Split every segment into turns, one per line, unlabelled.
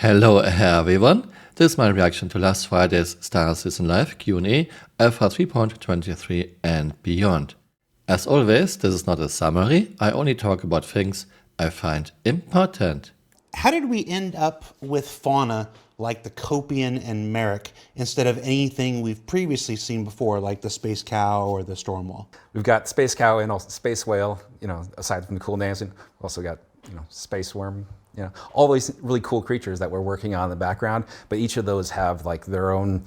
Hello everyone, this is my reaction to last Friday's Star Citizen Live Q&A Alpha 3.23 and beyond. As always, this is not a summary, I only talk about things I find important.
How did we end up with Fauna like the Copian and Merrick instead of anything we've previously seen before, like the Space Cow or the Stormwall?
We've got Space Cow and also Space Whale, aside from the cool names. We've also got, Space Worm, all these really cool creatures that we're working on in the background, but each of those have like their own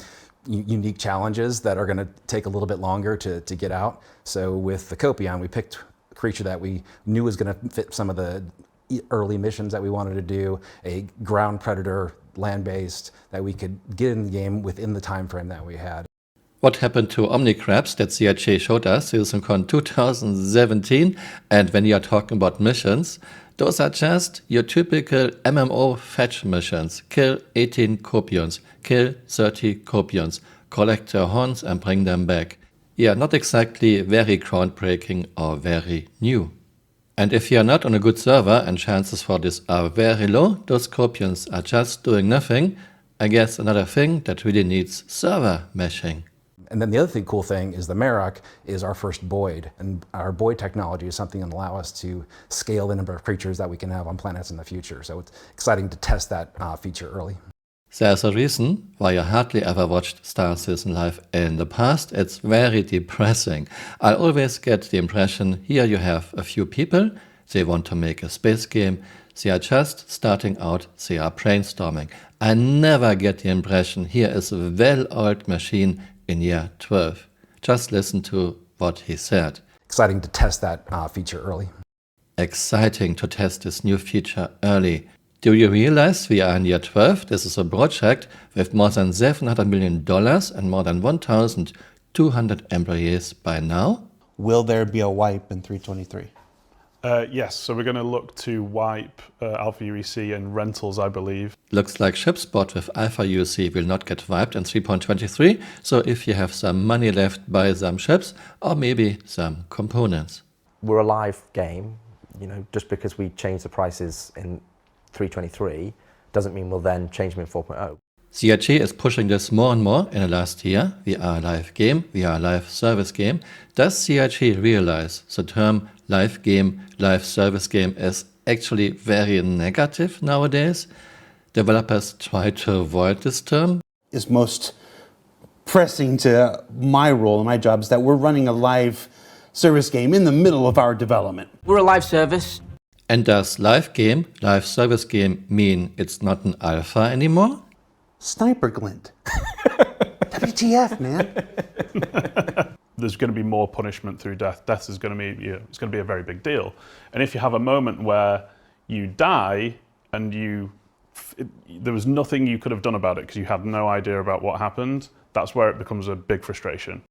unique challenges that are going to take a little bit longer to get out. So with the Copian, we picked a creature that we knew was going to fit some of the early missions that we wanted to do, a ground predator, land-based, that we could get in the game within the time frame that we had.
What happened to Omnicrabs that CRJ showed us CitizenCon 2017, and when you are talking about missions, those are just your typical MMO fetch missions. Kill 18 Copions, kill 30 Copions, collect their horns and bring them back. Yeah, not exactly very groundbreaking or very new. And if you are not on a good server and chances for this are very low, those Copions are just doing nothing. I guess another thing that really needs server meshing.
And then the other cool thing is the Merrick is our first Boyd, and our Boyd technology is something that allows us to scale the number of creatures that we can have on planets in the future. So it's exciting to test that feature early.
There's a reason why you hardly ever watched Star Citizen Live in the past. It's very depressing. I always get the impression here you have a few people, they want to make a space game, they are just starting out, they are brainstorming. I never get the impression here is a well-oiled machine in year 12. Just listen to what he said.
Exciting to test that feature early.
Exciting to test this new feature early. Do you realize we are in year 12? This is a project with more than $700 million and more than 1,200 employees by now.
Will there be a wipe in 323?
Yes, so we're going to look to wipe Alpha UEC and rentals, I believe.
Looks like ShipSpot with Alpha UEC will not get wiped in 3.23, so if you have some money left, buy some ships or maybe some components.
We're a live game, just because we change the prices in 3.23 doesn't mean we'll then change them in 4.0.
CRG is pushing this more and more in the last year. We are a live game, we are a live service game. Does CRG realize the term live game, live service game is actually very negative nowadays? Developers try to avoid this term.
Is most pressing to my role and my job is that we're running a live service game in the middle of our development.
We're a live service.
And does live game, live service game mean it's not an alpha anymore?
Sniper glint. WTF, man.
There's going to be more punishment through death. Death is going to be, it's going to be a very big deal. And if you have a moment where you die and there was nothing you could have done about it because you had no idea about what happened, that's where it becomes a big frustration.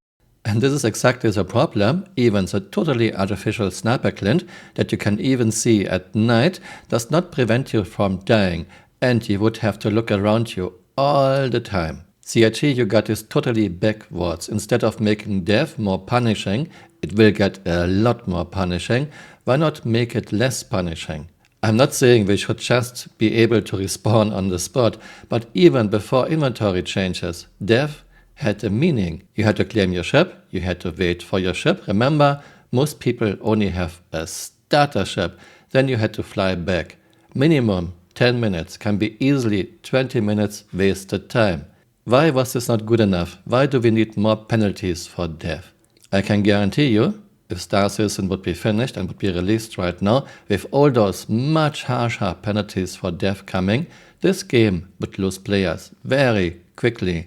And this is exactly the problem. Even the totally artificial sniper glint that you can even see at night does not prevent you from dying, and you would have to look around you all the time. CRG, you got this totally backwards. Instead of making death more punishing, it will get a lot more punishing. Why not make it less punishing? I'm not saying we should just be able to respawn on the spot, but even before inventory changes, death had a meaning. You had to claim your ship, you had to wait for your ship. Remember, most people only have a starter ship, then you had to fly back. Minimum 10 minutes can be easily 20 minutes wasted time. Why was this not good enough? Why do we need more penalties for death? I can guarantee you, if Star Citizen would be finished and would be released right now, with all those much harsher penalties for death coming, this game would lose players very quickly.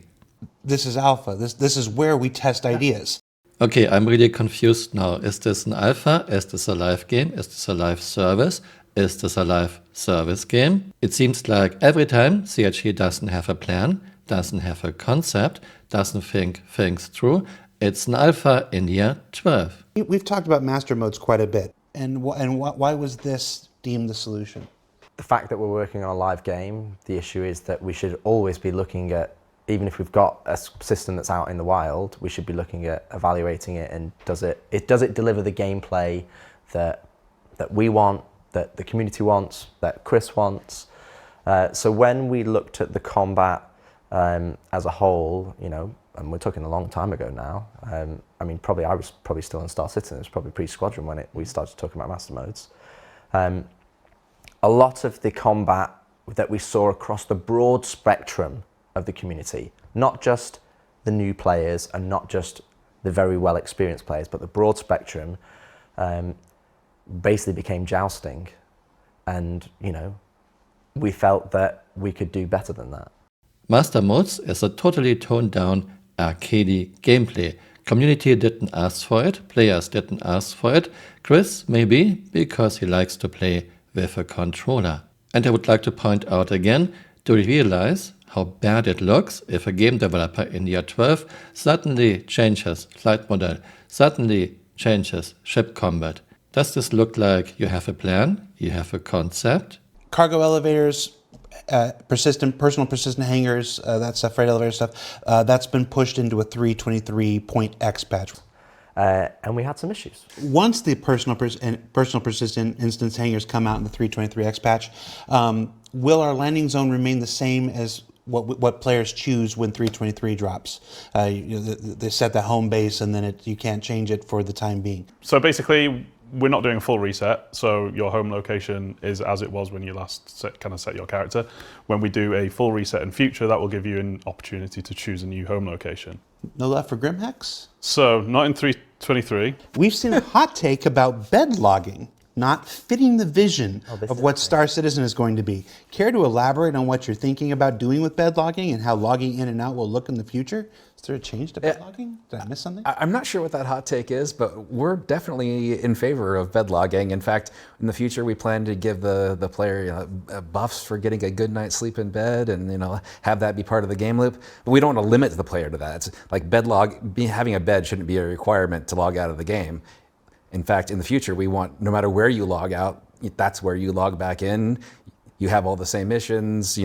This is alpha. This is where we test ideas.
Okay, I'm really confused now. Is this an alpha? Is this a live game? Is this a live service? Is this a live service game? It seems like every time CRG doesn't have a plan, doesn't have a concept, doesn't think things through, it's an alpha in year 12.
We've talked about master modes quite a bit. And why was this deemed the solution?
The fact that we're working on a live game, the issue is that we should always be looking at, even if we've got a system that's out in the wild, we should be looking at evaluating it and does it deliver the gameplay that we want, that the community wants, that Chris wants, So when we looked at the combat as a whole, you know, and we're talking a long time ago now. I mean, I was probably still in Star Citizen. It was probably pre-Squadron when we started talking about master modes. A lot of the combat that we saw across the broad spectrum of the community, not just the new players and not just the very well experienced players, but the broad spectrum, basically became jousting. And, you know, we felt that we could do better than that.
Master Modes is a totally toned down arcadey gameplay. Community didn't ask for it, players didn't ask for it. Chris, maybe, because he likes to play with a controller. And I would like to point out again, to realize how bad it looks if a game developer in year 12 suddenly changes flight model, suddenly changes ship combat. Does this look like you have a plan, you have a concept?
Cargo elevators, personal persistent hangars, that stuff, freight elevator stuff, that's been pushed into a 323.x patch.
And we had some issues.
Once the personal persistent instance hangars come out in the 323x patch, will our landing zone remain the same as what players choose when 323 drops? They set the home base and then you can't change it for the time being.
So basically, we're not doing a full reset, so your home location is as it was when you last set your character. When we do a full reset in future, that will give you an opportunity to choose a new home location.
No love for Grimhex?
So, not in 323.
We've seen a hot take about bed logging not fitting the vision of what Star Citizen is going to be. Care to elaborate on what you're thinking about doing with bed logging and how logging in and out will look in the future? Is there a change to bed logging? Did I miss something?
I'm not sure what that hot take is, but we're definitely in favor of bed logging. In fact, in the future, we plan to give the player buffs for getting a good night's sleep in bed, and have that be part of the game loop. But we don't want to limit the player to that. It's like having a bed shouldn't be a requirement to log out of the game. In fact, in the future, we want, no matter where you log out, that's where you log back in. You have all the same missions,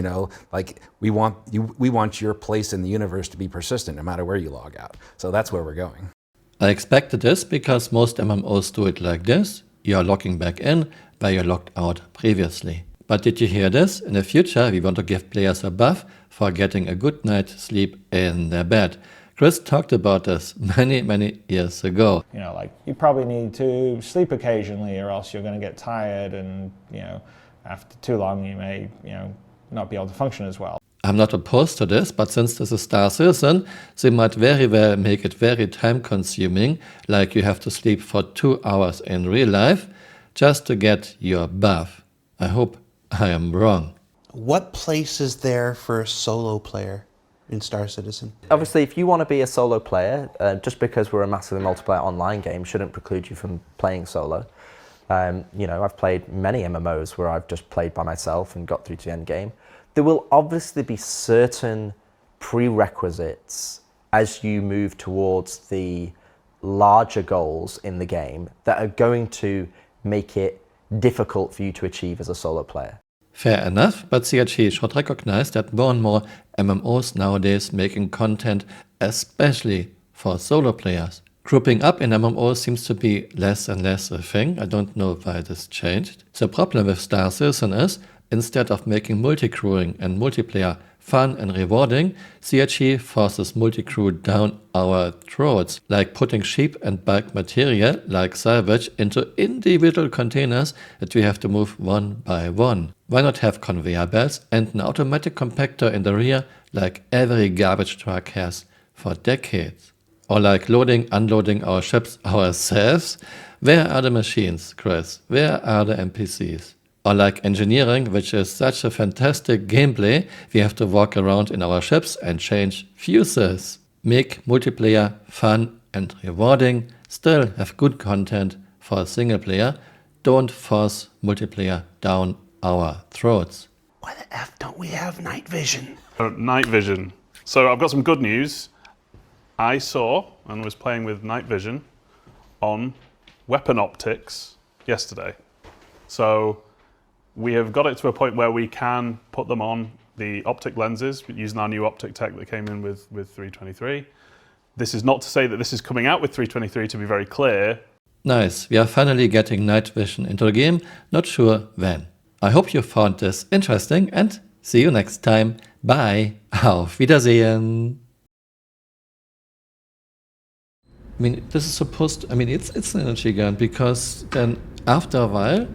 like we want your place in the universe to be persistent no matter where you log out. So that's where we're going.
I expected this because most MMOs do it like this. You are logging back in where you logged out previously. But did you hear this? In the future, we want to give players a buff for getting a good night's sleep in their bed. Chris talked about this many years ago.
You probably need to sleep occasionally or else you're going to get tired, and after too long you may not be able to function as well.
I'm not opposed to this, but since this is Star Citizen, they might very well make it very time consuming, like you have to sleep for 2 hours in real life just to get your buff. I hope I am wrong.
What place is there for a solo player in Star Citizen?
Obviously, if you want to be a solo player, just because we're a massively multiplayer online game shouldn't preclude you from playing solo. I've played many MMOs where I've just played by myself and got through to the end game. There will obviously be certain prerequisites as you move towards the larger goals in the game that are going to make it difficult for you to achieve as a solo player.
Fair enough, but CRG should recognize that more and more MMOs nowadays making content especially for solo players. Grouping up in MMOs seems to be less and less a thing. I don't know why this changed. The problem with Star Citizen is, instead of making multi-crewing and multiplayer fun and rewarding, CRG forces multi-crew down our throats, like putting cheap and bulk material, like salvage, into individual containers that we have to move one by one. Why not have conveyor belts and an automatic compactor in the rear, like every garbage truck has for decades? Or like loading, unloading our ships ourselves? Where are the machines, Chris? Where are the NPCs? Or like engineering, which is such a fantastic gameplay, we have to walk around in our ships and change fuses. Make multiplayer fun and rewarding, still have good content for a single player, don't force multiplayer down our throats.
Why the F don't we have night vision?
Night vision. So I've got some good news. I saw and was playing with night vision on weapon optics yesterday. So we have got it to a point where we can put them on the optic lenses using our new optic tech that came in with 323. This is not to say that this is coming out with 323, to be very clear.
Nice, we are finally getting night vision into the game, not sure when. I hope you found this interesting and See you next time. Bye. Auf Wiedersehen. I mean, this is supposed to, I mean, it's an energy gun because then after a while,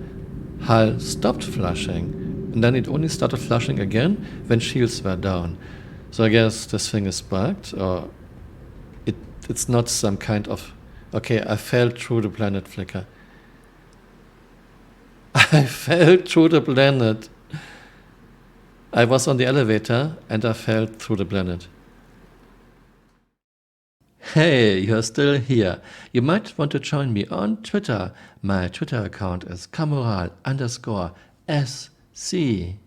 HAL stopped flushing. And then it only started flushing again when shields were down. So I guess this thing is bugged, or it's not some kind of... Okay, I fell through the planet flicker. I fell through the planet. I was on the elevator and I fell through the planet. Hey, you're still here. You might want to join me on Twitter. My Twitter account is Camural_SC.